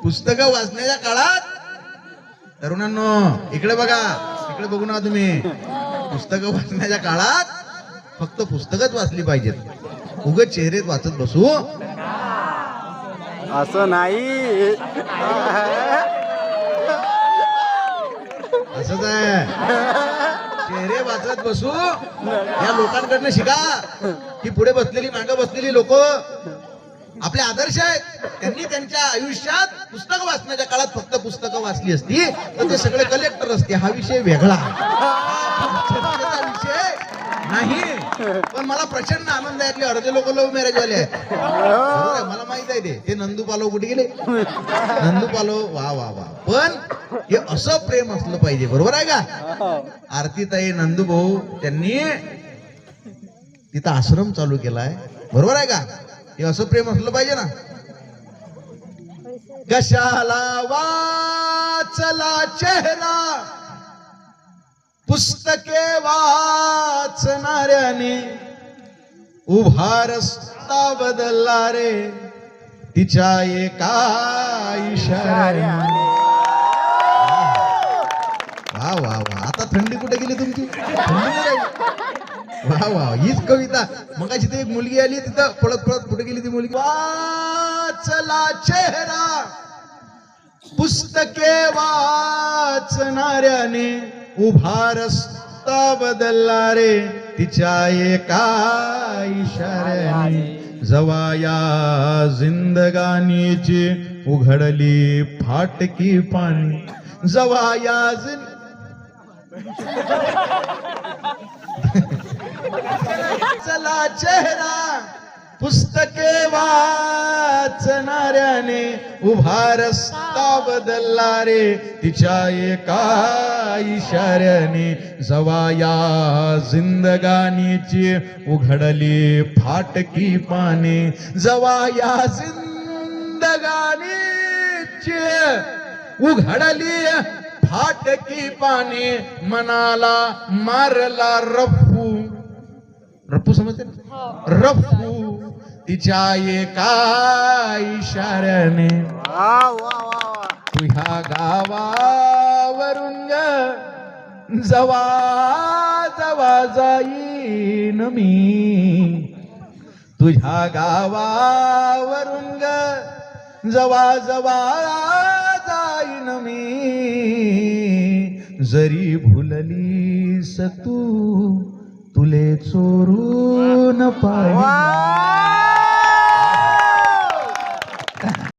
पुस्तकं वाचण्याच्या काळात तरुणांनो इकडे बघा, इकडे बघू ना तुम्ही. पुस्तकं वाचण्याच्या काळात फक्त पुस्तकच वाचली पाहिजेत, उगाच चेहरेत वाचत बसू असं नाही. असंच आहे. चेहरे वाचत बसू या लोकांकडनं शिका. ही पुढे बसलेली मागे बसलेली लोक आपले आदर्श आहेत. त्यांनी त्यांच्या आयुष्यात पुस्तकं वाचण्याच्या काळात फक्त पुस्तकं वाचली असती तर ते सगळे कलेक्टर असते. हा विषय वेगळा, हा विषय नाही. पण मला प्रचंड आनंद आहे. यातले अर्धे लोक लव्ह मॅरेज वाले आहेत. मला माहित आहे ते नंदू पालो कुठे गेले. नंदू पालो वा वा वा. पण हे असं प्रेम असलं पाहिजे, बरोबर आहे का. आरतीताई नंदू भाऊ त्यांनी तिथं आश्रम चालू केलाय, बरोबर आहे का. हे असं प्रेम असलं पाहिजे ना. कशाला वाचला चेहरा पुस्तके वाचणाऱ्याने, उभा रस्ता बदलला रे तिच्या एका इशाऱ्याने. वा वा वा. आता थंडी कुठे गेली तुमची. वा वा, हीच कविता. मगाशी ते एक मुलगी आली तिथं पळत पळत कुठे गेली ती मुलगी. वाचला चेहरा पुस्तके वाचणाऱ्याने, उभा रस्ता बदलला रे तिच्या एका इशाऱ्याने. जवा या जिंदगानीची उघडली फाटकी पाणी, जवा या चला चेहरा पुस्तके वाचणाऱ्याने, उभा रस्ता बदलला रे तिच्या एका इशाऱ्याने. जवा या जिंदगानीची उघडली फाटकी पाने, जवा या जिंदगानीची उघडली फाटकी पाने. मनाला मारला रफू, रफू समजते ना, रफू तिच्या एका इशाऱ्याने. तुझ्या गावावरून जवा जवा जाईन मी, तुझ्या गावावरून जवा जवा जाईन मी. जरी भुललीस तू तुले चोरून पाहिजे.